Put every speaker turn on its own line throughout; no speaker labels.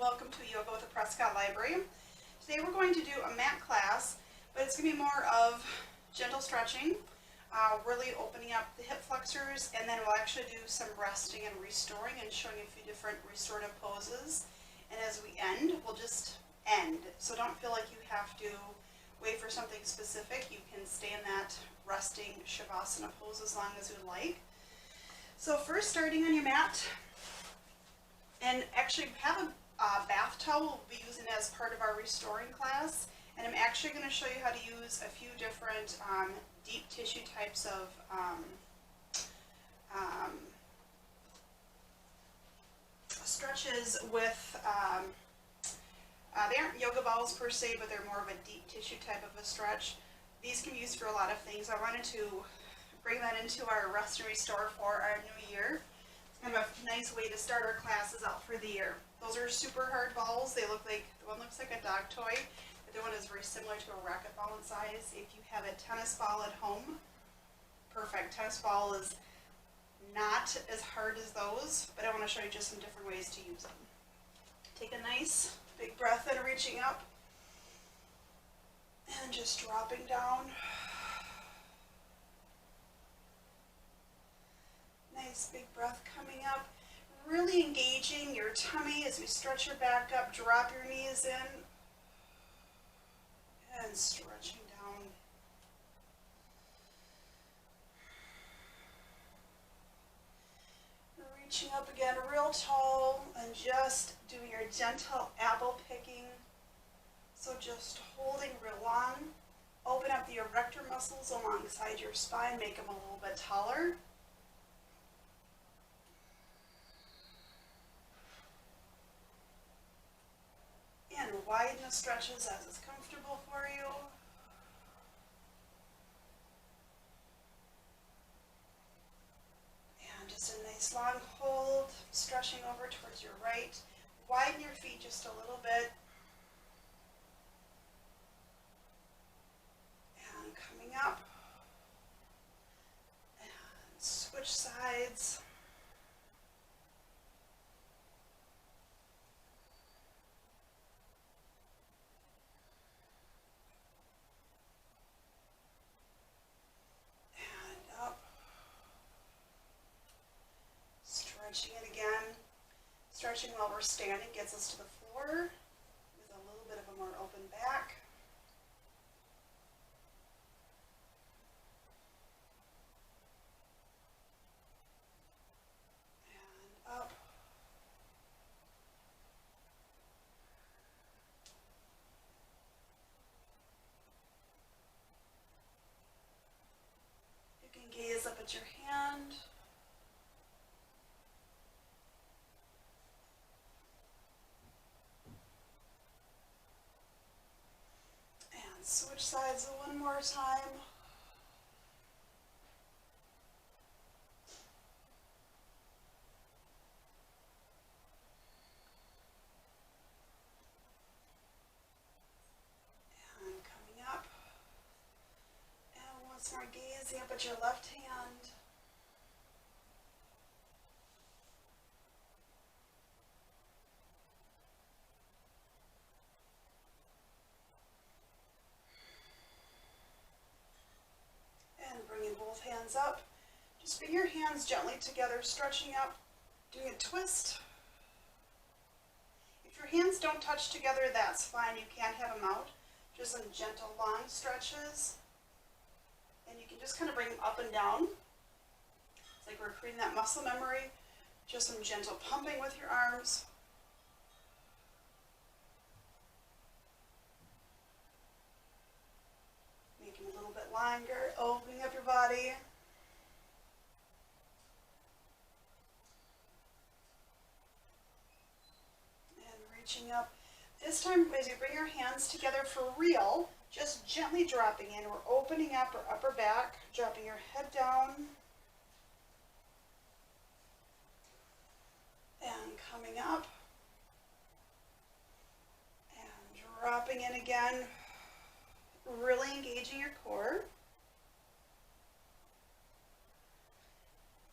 welcome to Yoga with the Prescott Library. Today we're going to do a mat class, but it's going to be more of gentle stretching, really opening up the hip flexors, and then we'll actually do some resting and restoring and showing a few different restorative poses. And as we end, we'll just end. So don't feel like you have to wait for something specific. You can stay in that resting Shavasana pose as long as you'd like. So first, starting on your mat, and actually have a bath towel we'll be using as part of our restoring class, and I'm actually going to show you how to use a few different deep tissue types of stretches with, they aren't yoga balls per se, but they're more of a deep tissue type of a stretch. These can be used for a lot of things. I wanted to bring that into our rest and restore for our new year. It's kind of a nice way to start our classes out for the year. Those are super hard balls. They look like, the one looks like a dog toy. The other one is very similar to a racquetball in size. If you have a tennis ball at home, perfect. Tennis ball is not as hard as those, but I want to show you just some different ways to use them. Take a nice big breath in, reaching up, and just dropping down. Nice big breath coming up. Really engaging your tummy as we stretch your back up. Drop your knees in and stretching down. Reaching up again real tall and just doing your gentle apple picking. So just holding real long. Open up the erector muscles alongside your spine. Make them a little bit taller. And widen the stretches as is comfortable for you. And just a nice long hold, stretching over towards your right. Widen your feet just a little bit. And coming up. And switch sides. Stretching it again. Stretching while we're standing gets us to the floor with a little bit of a more open back. And up. You can gaze up at your hand. Switch sides one more time. And coming up. And once more, gazing up at your left hand. Bringing both hands up. Just bring your hands gently together, stretching up, doing a twist. If your hands don't touch together, that's fine. You can't have them out. Just some gentle, long stretches. And you can just kind of bring them up and down. It's like we're creating that muscle memory. Just some gentle pumping with your arms. A little bit longer, opening up your body. And reaching up. This time, as you bring your hands together for real, just gently dropping in. We're opening up our upper back, dropping your head down. And coming up. And dropping in again. Really engaging your core.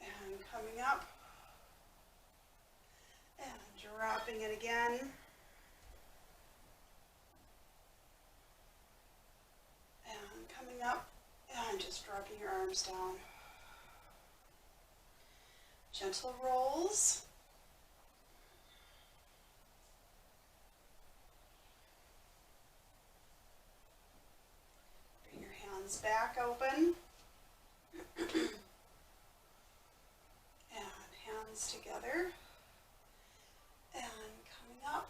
And coming up. And dropping it again. arms down. Gentle rolls. Bring your hands back open. And hands together. And coming up.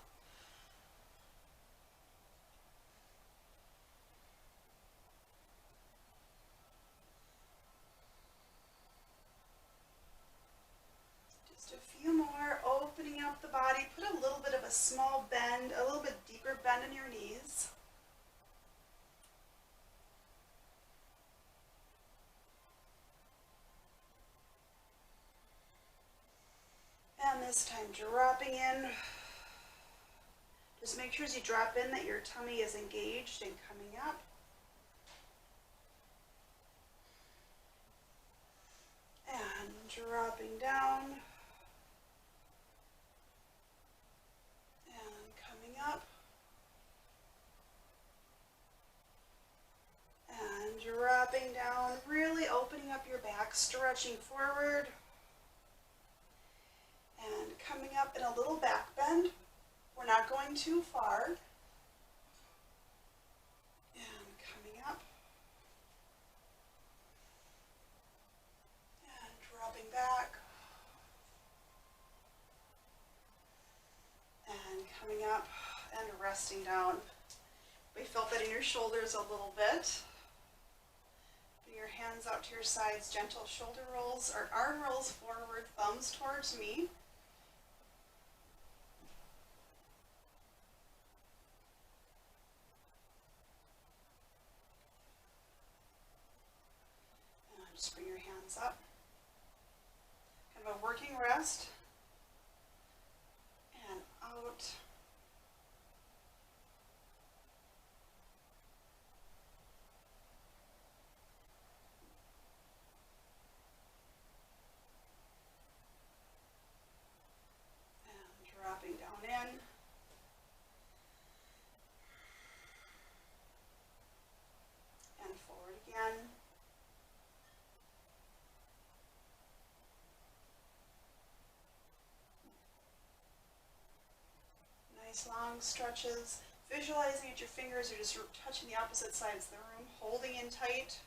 Just a few more, opening up the body. Put a little bit of a small bend, a little bit deeper bend in your knees. And this time dropping in. Just make sure as you drop in that your tummy is engaged and coming up. And dropping down. And coming up. And dropping down, really opening up your back, stretching forward. And coming up in a little back bend. We're not going too far. And coming up. And dropping back. And coming up and resting down. We felt that in your shoulders a little bit. Bring your hands out to your sides, gentle shoulder rolls or arm rolls forward, thumbs towards me. Just bring your hands up. Kind of a working rest. And out. And dropping down in. And forward again. Long stretches, visualizing that your fingers are just touching the opposite sides of the room, holding in tight,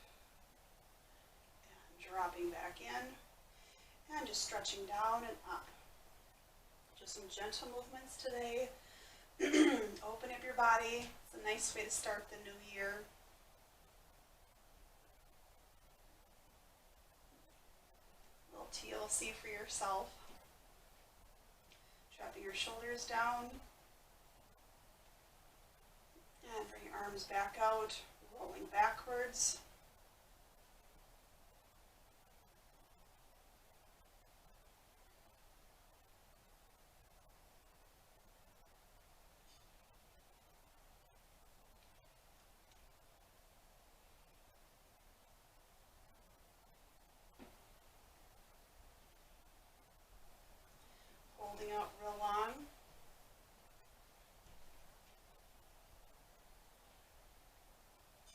and dropping back in, and just stretching down and up. Just some gentle movements today. Open up your body. It's a nice way to start the new year. A little TLC for yourself. Dropping your shoulders down. And bring your arms back out, rolling backwards. Holding out real long.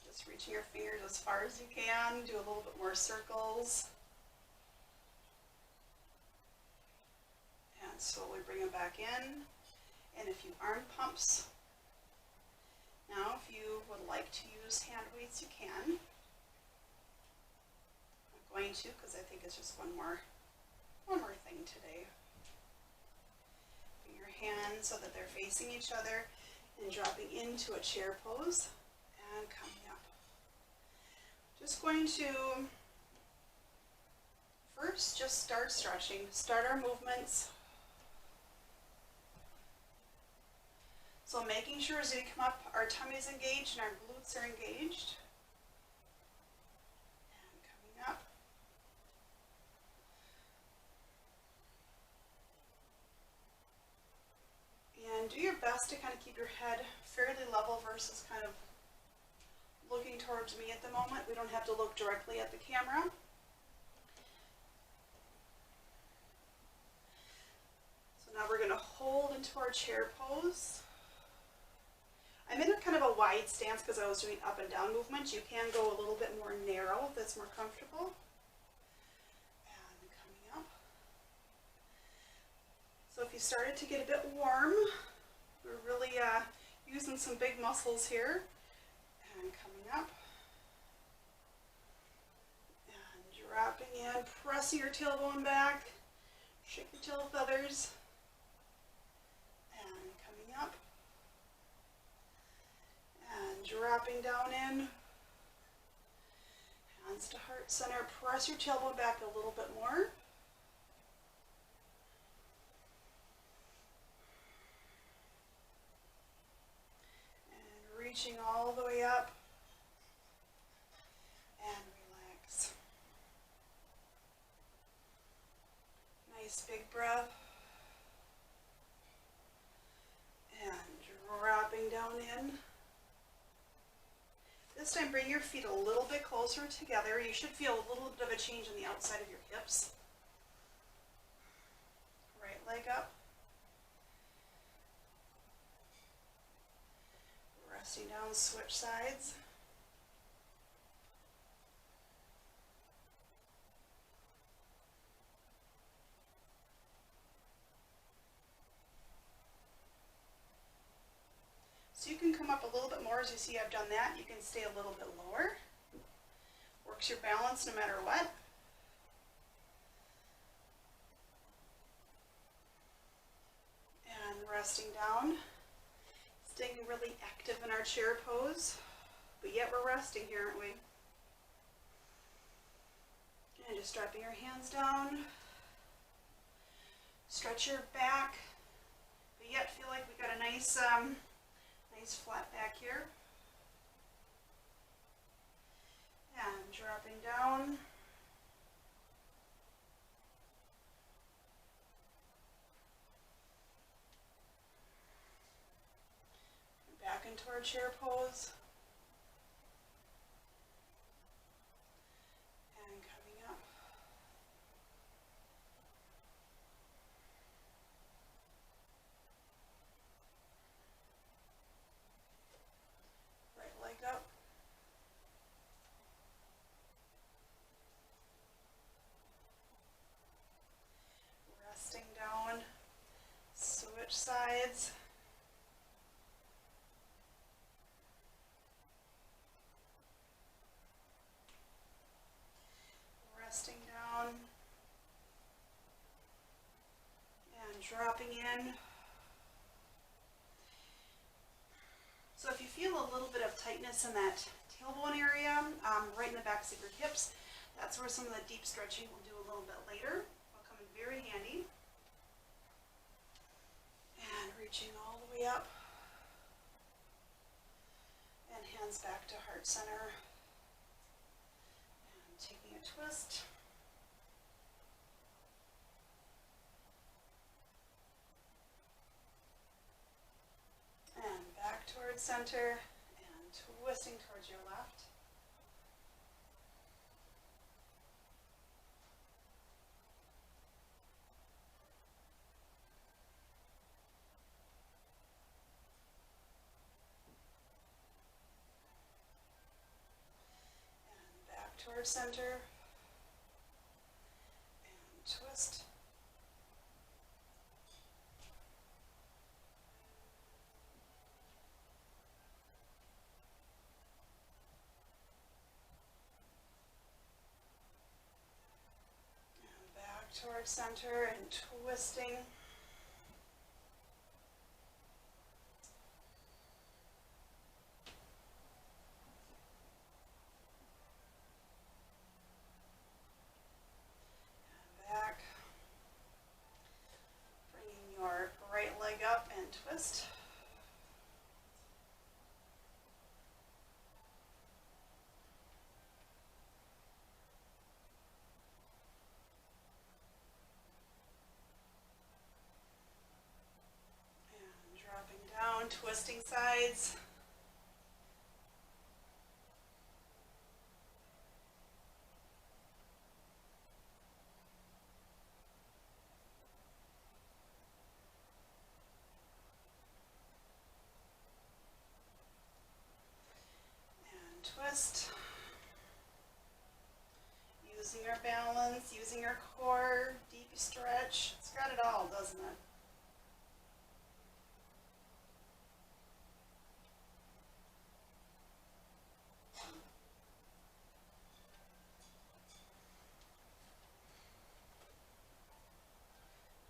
Just reaching your fingers as far as you can. Do a little bit more circles. And slowly bring them back in. And a few arm pumps. Now, if you would like to use hand weights, you can. I'm not going to because I think it's just one more thing today. Bring your hands so that they're facing each other and dropping into a chair pose and coming up. Just going to first just start stretching, start our movements. So making sure as we come up, our tummy is engaged and our glutes are engaged. And coming up. And do your best to kind of keep your head fairly level versus kind of looking towards me at the moment. We don't have to look directly at the camera. So now we're going to hold into our chair pose. I'm in a kind of a wide stance because I was doing up and down movements. You can go a little bit more narrow if that's more comfortable. And coming up. So if you started to get a bit warm, we're really using some big muscles here. And coming up. And dropping in, pressing your tailbone back. Shake your tail feathers. And coming up. And dropping down in. Hands to heart center. Press your tailbone back a little bit more. And reaching all the way up. And relax. Nice big breath. And dropping down in. This time bring your feet a little bit closer together. You should feel a little bit of a change on the outside of your hips. Right leg up. Resting down, switch sides. So you can come up a little bit more as you see I've done that. You can stay a little bit lower. Works your balance no matter what. And resting down. Staying really active in our chair pose. But yet we're resting here, aren't we? And just dropping your hands down. Stretch your back. But yet feel like we got a nice nice flat back here. And dropping down. Back into our chair pose. And coming up. Right leg up. Resting down. Switch sides. Resting down. And dropping in. So if you feel a little bit of tightness in that tailbone area, right in the backs of your hips, that's where some of the deep stretching we'll do a little bit later. Will come in very handy. And reaching all the way up. And hands back to heart center. And taking a twist. And back towards center. And twisting towards your left. Towards center, and twist, and back towards center, and twisting, twist. And dropping down, twisting sides. wrist. Using our balance, using our core, deep stretch. It's got it all, doesn't it?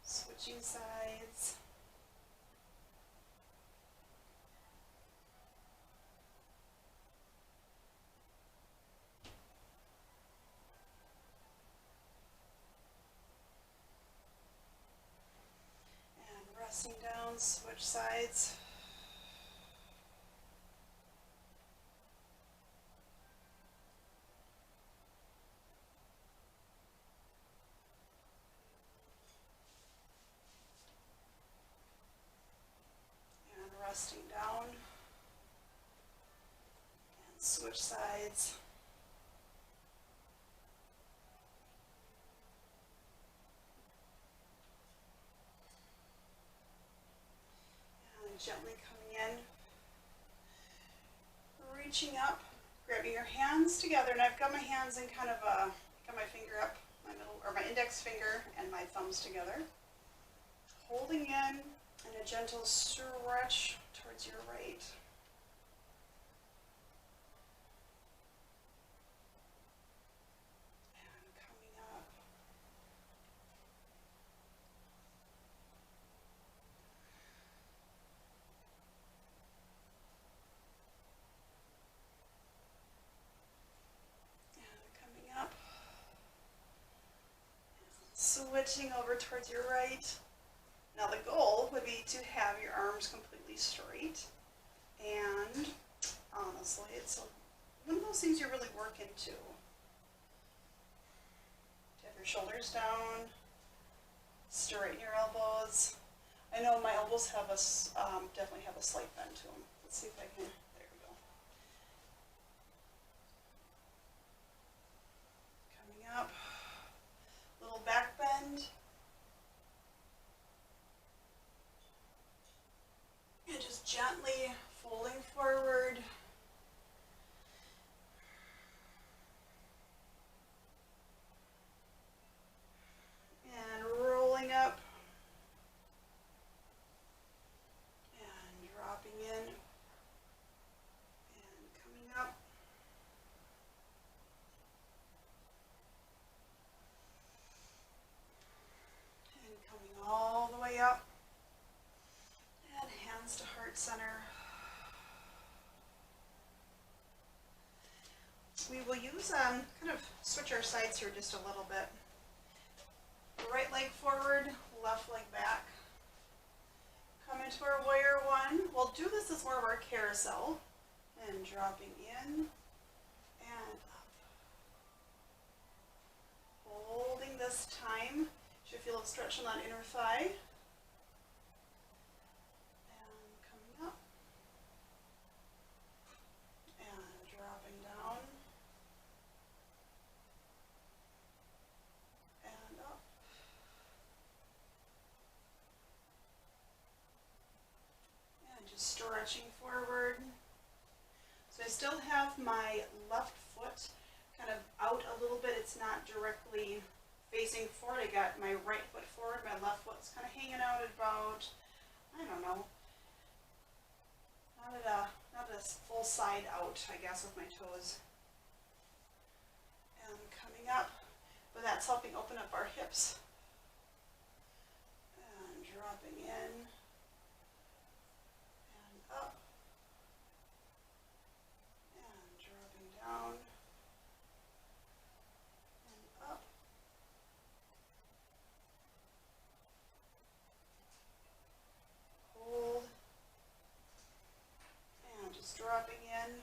Switching sides. And resting down, switch sides. Resting down and switch sides. And gently coming in, reaching up, grabbing your hands together, and I've got my hands in kind of a, got my finger up, my middle, or my index finger and my thumbs together. Holding in and a gentle stretch towards your right. And coming up. And coming up. Switching over towards your right. Now the goal would be to have your arms completely straight, and honestly, it's one of those things you really work into. To have your shoulders down, straighten your elbows. I know my elbows have a, definitely have a slight bend to them. Let's see if I can, there we go. Coming up, little back bend. And just gently folding forward. And rolling up. And dropping in. And coming up. And coming all the way up. And hands to heart center. We will use, kind of switch our sides here just a little bit. Right leg forward, left leg back. Come into our warrior one. We'll do this as more of our carousel. And dropping in and up. Holding this time. Should feel a stretch on that inner thigh. Stretching forward. So I still have my left foot kind of out a little bit. It's not directly facing forward. I got my right foot forward. My left foot's kind of hanging out at about, I don't know, not a full side out, I guess, with my toes. And coming up, but that's helping open up our hips. And dropping in. Up and dropping down and up hold and just dropping in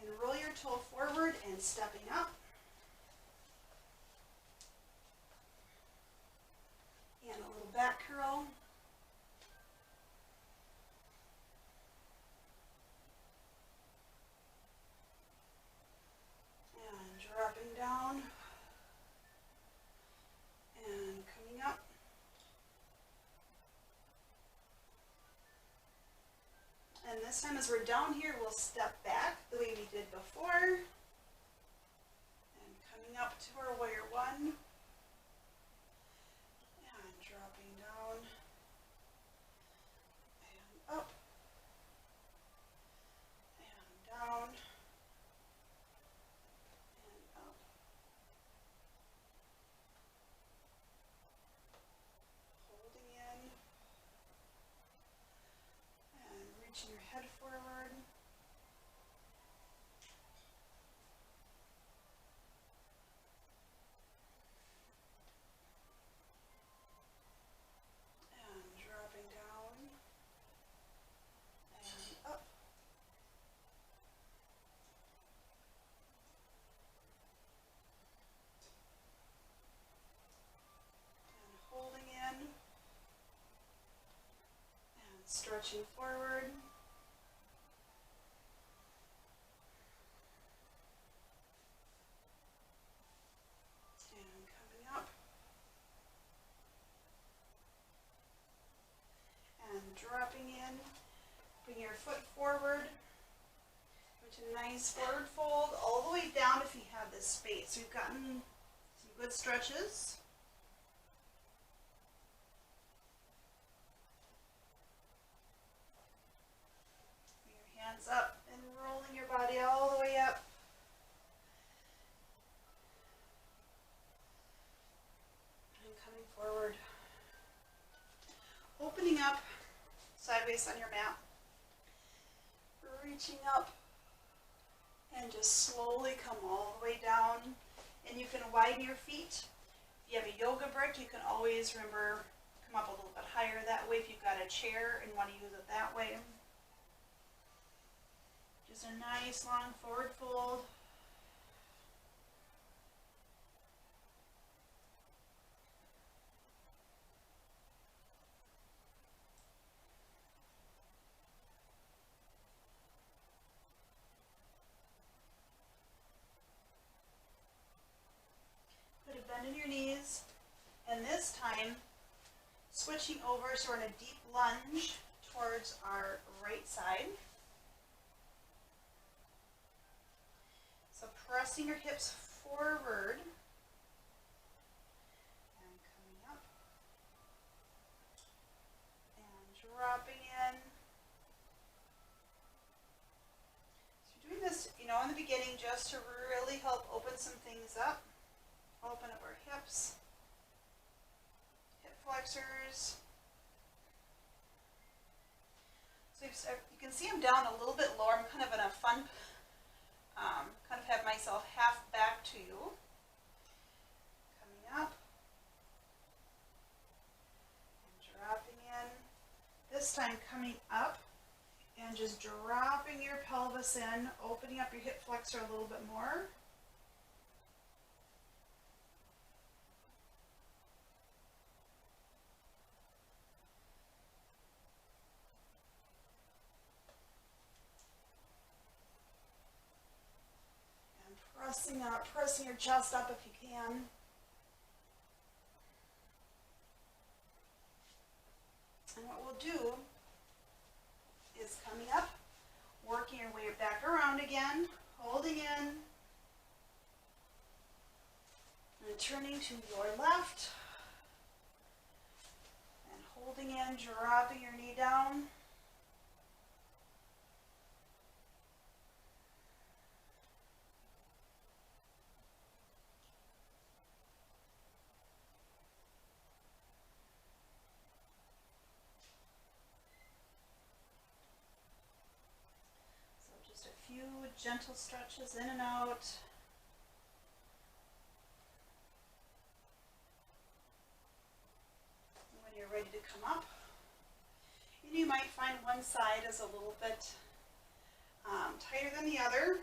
and roll your toe forward and stepping up and a little back curl. Dropping down and coming up And this time as we're down here, we'll step back the way we did before. And coming up to our warrior one. And dropping down. And up. And down. And up. Holding in. And reaching your head forward. Stretching forward. And coming up. And dropping in. Bring your foot forward. Into a nice forward fold all the way down if you have this space. So you've gotten some good stretches. Hands up and rolling your body all the way up. And coming forward. Opening up sideways on your mat. Reaching up and just slowly come all the way down. And you can widen your feet. If you have a yoga brick, you can always remember come up a little bit higher that way if you've got a chair and want to use it that way. Just a nice long forward fold. Put a bend in your knees, and this time switching over so we're in a deep lunge towards our right side. So pressing your hips forward and coming up and dropping in. So you're doing this, in the beginning just to really help open some things up. Open up our hips, hip flexors. So you can see I'm down a little bit lower. I'm kind of in a fun kind of have myself half back to you. Coming up and dropping in. This time coming up and just dropping your pelvis in, opening up your hip flexor a little bit more. Pressing out, pressing your chest up if you can. And what we'll do is coming up, working your way back around again, holding in, and turning to your left, and holding in, dropping your knee down. Few gentle stretches in and out. And when you're ready to come up, you might find one side is a little bit tighter than the other.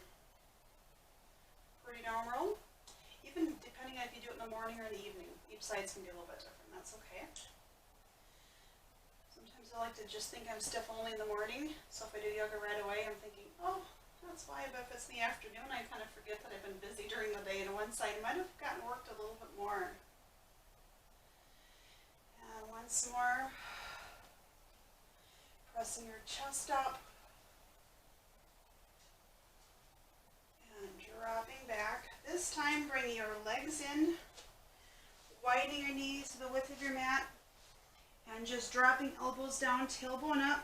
Pretty normal. Even depending on if you do it in the morning or in the evening, each side's going to be a little bit different. That's okay. Sometimes I like to just think I'm stiff only in the morning, so if I do yoga right away, I'm thinking, oh, that's why, but if it's in the afternoon, I kind of forget that I've been busy during the day, and one side might have gotten worked a little bit more. And once more, pressing your chest up, this time, bring your legs in, widening your knees to the width of your mat, and just dropping elbows down, tailbone up.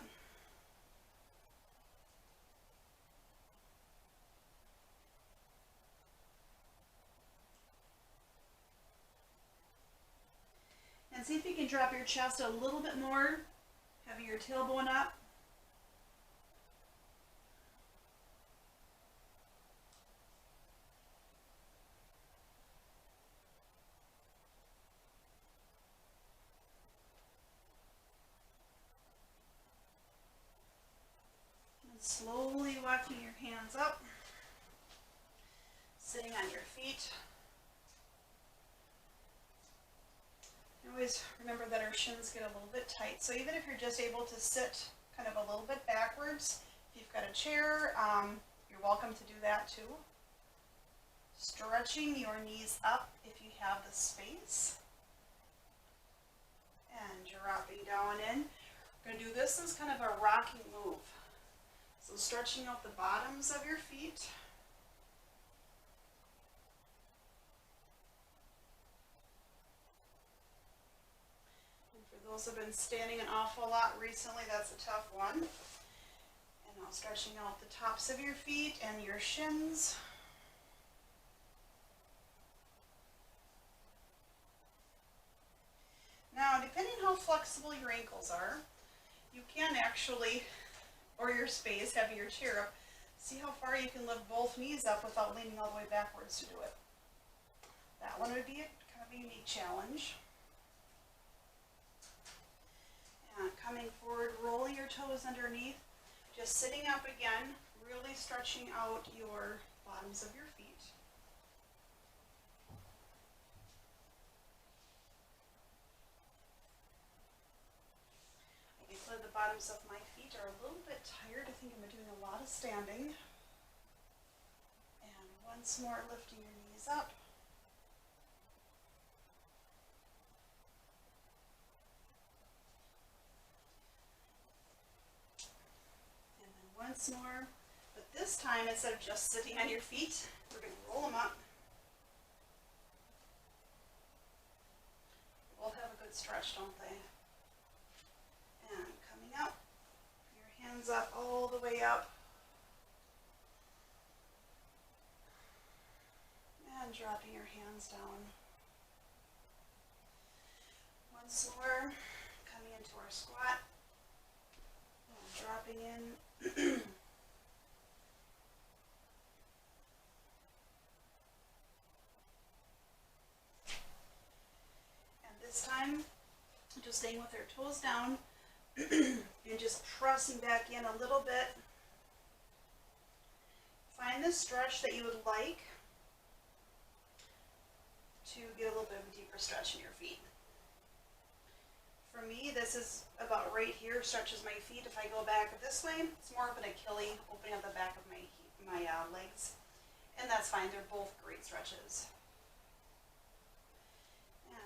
And see if you can drop your chest a little bit more, having your tailbone up. And slowly walking your hands up, sitting on your feet. Always remember that our shins get a little bit tight, so even if you're just able to sit kind of a little bit backwards, if you've got a chair, you're welcome to do that too. Stretching your knees up if you have the space. And dropping down in. We're going to do this as kind of a rocking move. So stretching out the bottoms of your feet. Those have been standing an awful lot recently, that's a tough one. And now stretching out the tops of your feet and your shins. Now, depending how flexible your ankles are, you can actually, or your space, having your chair up, see how far you can lift both knees up without leaning all the way backwards to do it. That one would be kind of a unique challenge. And coming forward, rolling your toes underneath, just sitting up again, really stretching out your bottoms of your feet. I can feel the bottoms of my feet are a little bit tired. I think I'm doing a lot of standing. And once more, lifting your knees up. Once more, but this time instead of just sitting on your feet, we're going to roll them up. They both have a good stretch, don't they? And coming up, your hands up all the way up. And dropping your hands down. Once more, coming into our squat. And dropping in. And this time, just staying with our toes down and just pressing back in a little bit. Find the stretch that you would like to get a little bit of a deeper stretch in your feet. For me, this is about right here, stretches my feet. If I go back this way, it's more of an Achilles, opening up the back of my legs. And that's fine, they're both great stretches.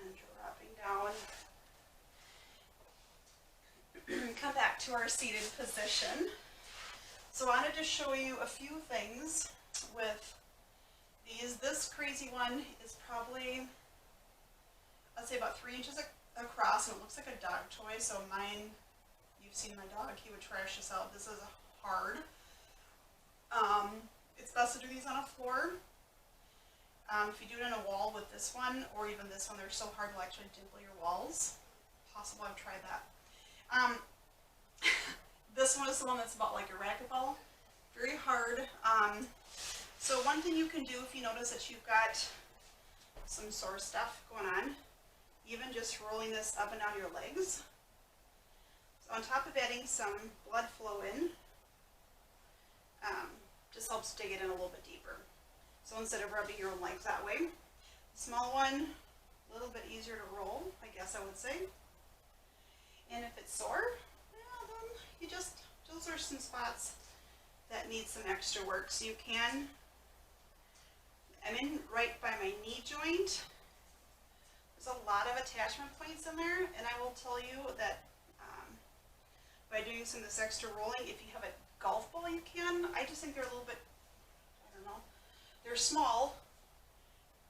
And dropping down. Come back to our seated position. So I wanted to show you a few things with these. This crazy one is probably, I'd say about 3 inches across, and it looks like a dog toy, so mine, you've seen my dog, he would trash this out. This is hard. It's best to do these on a floor. If you do it on a wall with this one, or even this one, they're so hard to actually dimple your walls. Possible, I've tried that. This one is the one that's about like a racquetball. Very hard. So one thing you can do if you notice that you've got some sore stuff going on, even just rolling this up and down your legs. So on top of adding some blood flow in, just helps dig it in a little bit deeper. So instead of rubbing your own legs that way, the small one, a little bit easier to roll, I guess I would say. And if it's sore, yeah, then you just, those are some spots that need some extra work. So you can, I'm in right by my knee joint. There's a lot of attachment points in there, and I will tell you that by doing some of this extra rolling, if you have a golf ball, you can. I just think they're a little bit, I don't know, they're small,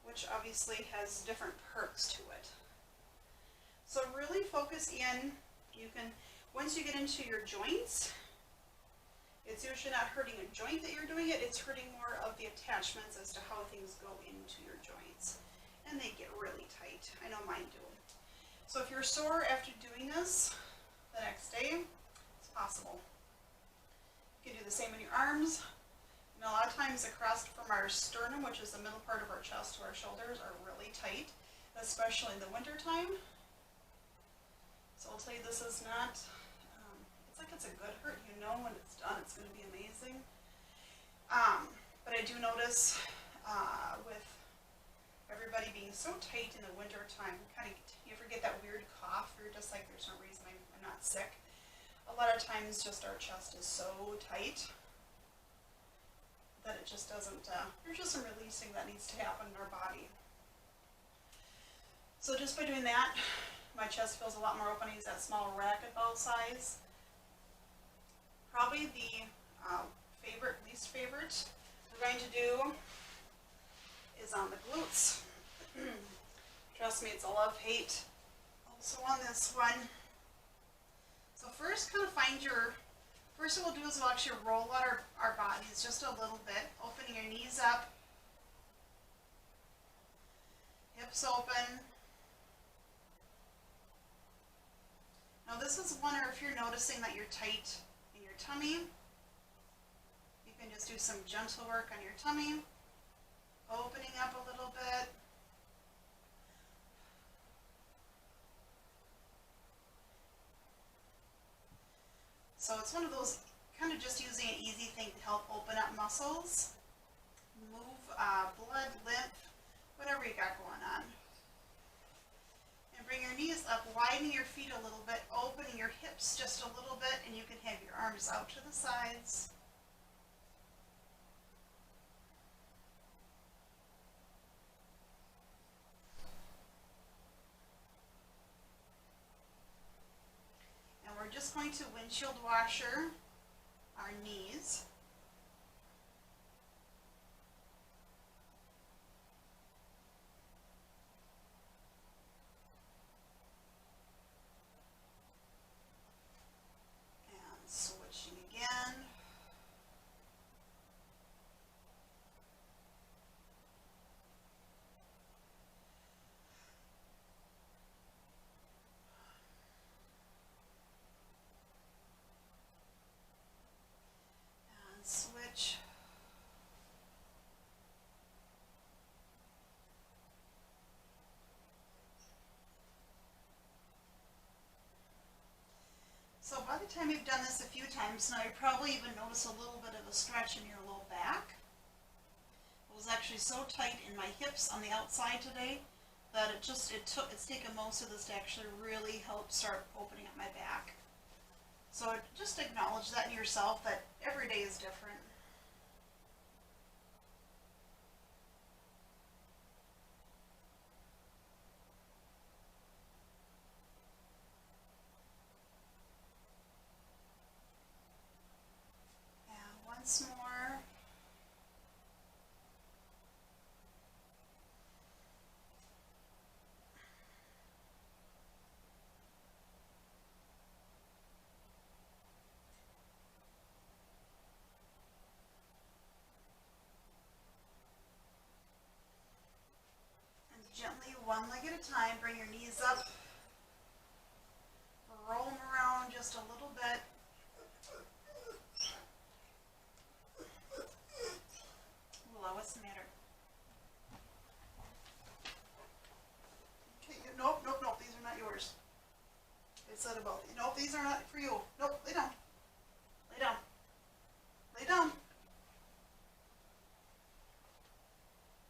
which obviously has different perks to it. So really focus in. You can, once you get into your joints, it's usually not hurting a joint that you're doing it, it's hurting more of the attachments as to how things go into your joints. And they get really tight. I know mine do. So if you're sore after doing this the next day, it's possible. You can do the same in your arms. And a lot of times across from our sternum, which is the middle part of our chest to our shoulders, are really tight, especially in the winter time. So I'll tell you, this is not, it's like it's a good hurt. You know when it's done, it's going to be amazing. But I do notice with everybody being so tight in the winter time, you ever get that weird cough? You're just like, there's no reason I'm not sick. A lot of times just our chest is so tight that it just doesn't, there's just some releasing that needs to happen in our body. So just by doing that, my chest feels a lot more open. I use that small racquetball size. Probably the least favorite we're going to do is on the glutes. Trust me, it's a love-hate also on this one. So first, kind of find your, first what we'll do is we'll actually roll out our bodies just a little bit, opening your knees up, hips open. Now this is one, or if you're noticing that you're tight in your tummy, you can just do some gentle work on your tummy, opening up a little bit. So it's one of those, kind of just using an easy thing to help open up muscles, move blood, lymph, whatever you got going on. And bring your knees up, widening your feet a little bit, opening your hips just a little bit, and you can have your arms out to the sides. And we're just going to windshield washer our knees. And switching again. And switch. So by the time you've done this a few times now, you probably even notice a little bit of a stretch in your low back. It was actually so tight in my hips on the outside today that it's taken most of this to actually really help start opening up my back. So just acknowledge that in yourself, that every day is different. Once more. And gently, one leg at a time, bring your knees up. Roll them around just a little bit. What's the matter? Okay, nope, these are not yours. It said about these. Nope, these are not for you. Nope, lay down. Lay down. Lay down.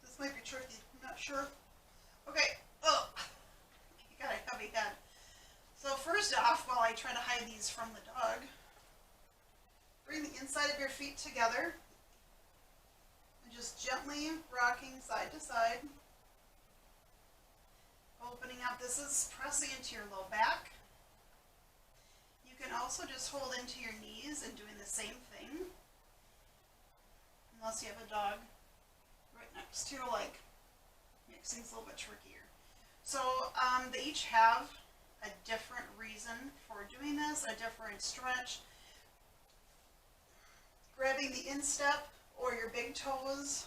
This might be tricky, I'm not sure. Okay, oh, you got a heavy head. So first off, while I try to hide these from the dog, bring the inside of your feet together. Just gently rocking side to side, opening up. This is pressing into your low back. You can also just hold into your knees and doing the same thing, unless you have a dog right next to your leg. Makes things a little bit trickier. So they each have a different reason for doing this, a different stretch. Grabbing the instep or your big toes.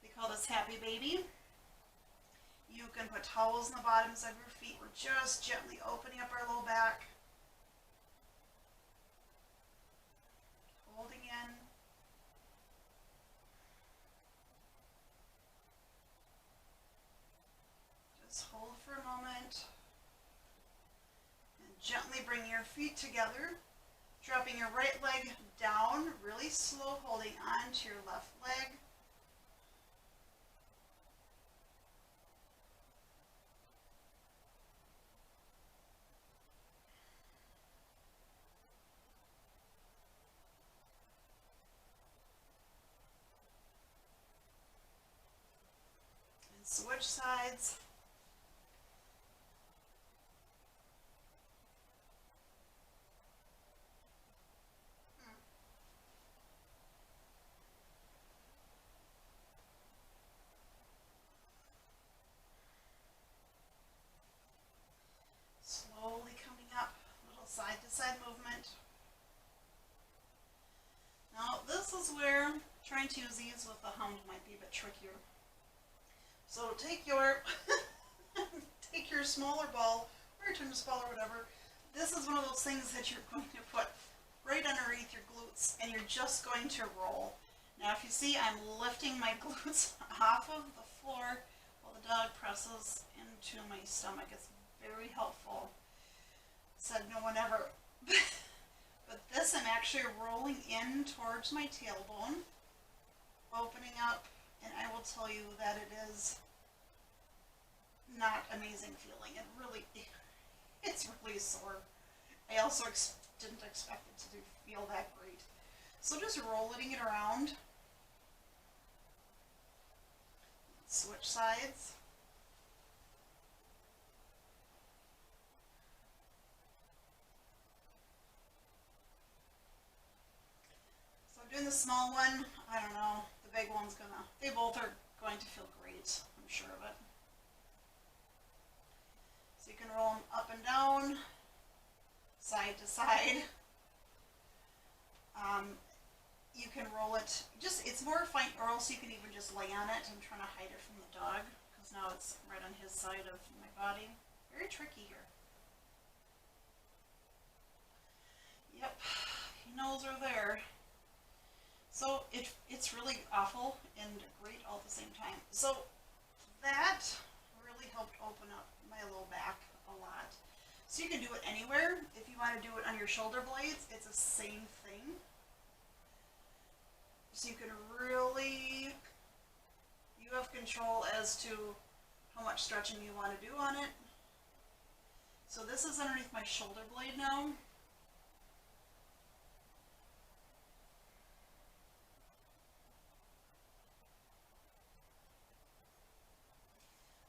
They call this happy baby. You can put towels in the bottoms of your feet. We're just gently opening up our low back. Holding in. Just hold for a moment. And gently bring your feet together. Dropping your right leg down, really slow, holding on to your left leg. And switch sides. Slowly coming up, little side to side movement. Now this is where trying to use these with the hound might be a bit trickier. So take your take your smaller ball or your tennis ball or whatever. This is one of those things that you're going to put right underneath your glutes and you're just going to roll. Now if you see, I'm lifting my glutes off of the floor while the dog presses into my stomach. It's very helpful. Said no one ever. But this I'm actually rolling in towards my tailbone, opening up, and I will tell you that it is not amazing feeling. It's really sore. I also didn't expect it to feel that great. So just rolling it around. Switch sides. So doing the small one, I don't know. The big one's they both are going to feel great. I'm sure of it. So you can roll them up and down, side to side. You can roll it, it's more fine, or else you can even just lay on it. I'm trying to hide it from the dog, because now it's right on his side of my body. Very tricky here. Yep, he knows are there. So it's really awful and great all at the same time. So that really helped open up my low back a lot. So you can do it anywhere. If you want to do it on your shoulder blades, it's the same thing. So you can really, you have control as to how much stretching you want to do on it. So this is underneath my shoulder blade now.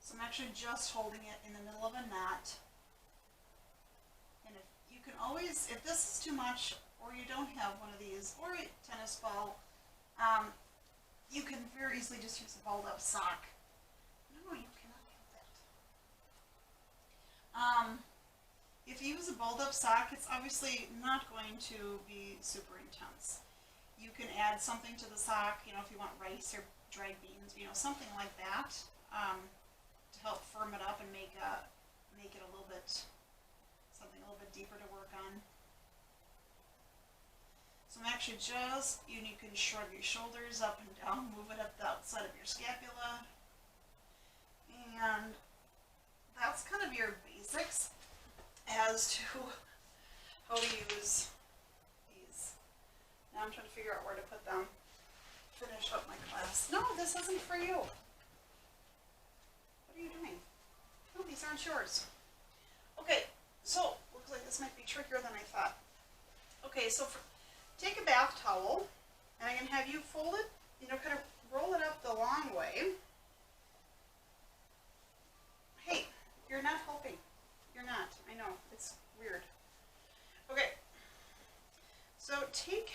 So I'm actually just holding it in the middle of a knot. And if you can always, if this is too much, or you don't have one of these, or a tennis ball, you can very easily just use a balled up sock. No, you cannot do that. If you use a balled up sock, it's obviously not going to be super intense. You can add something to the sock, if you want rice or dried beans, something like that, to help firm it up and make it a little bit, something a little bit deeper to work on. So I'm actually you can shrug your shoulders up and down, move it up the outside of your scapula. And that's kind of your basics as to how to use these. Now I'm trying to figure out where to put them. Finish up my class. No, this isn't for you. What are you doing? No, these aren't yours. Okay, so looks like this might be trickier than I thought. Okay, so take a bath towel, and I'm going to have you fold it, kind of roll it up the long way. Hey, you're not helping. You're not. I know. It's weird. Okay. So didn't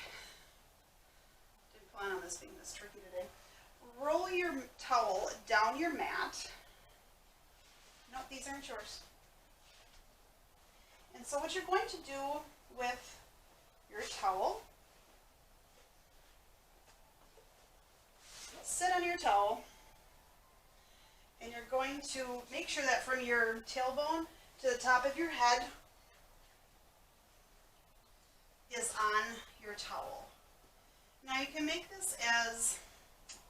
plan on this being this tricky today. roll your towel down your mat. Nope, these aren't yours. And so what you're going to do with your towel, sit on your towel, and you're going to make sure that from your tailbone to the top of your head is on your towel. Now you can make this as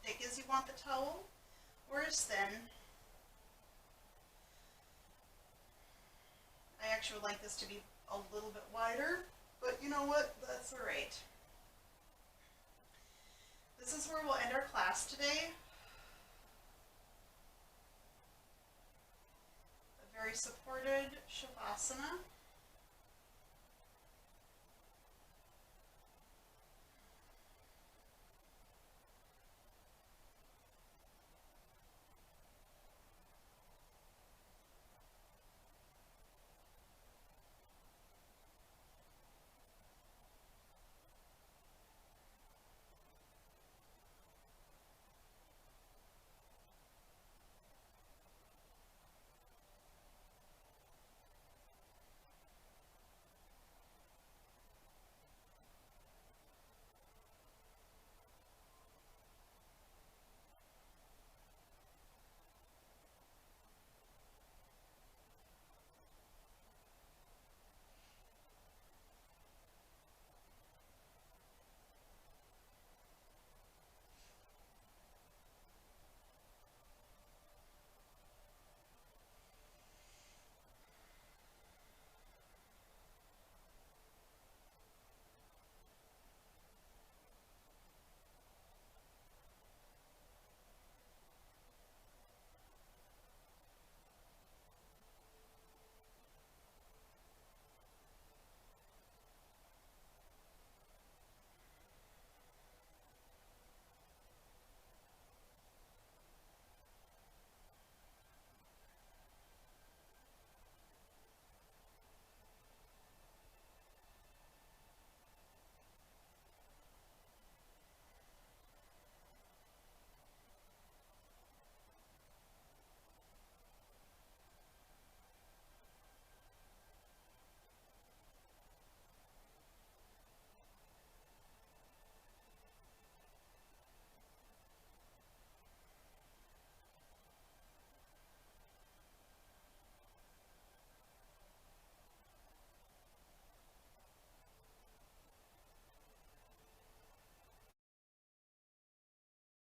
thick as you want the towel or as thin. I actually would like this to be a little bit wider, but you know what? That's all right. This is where we'll end our class today. A very supported Shavasana.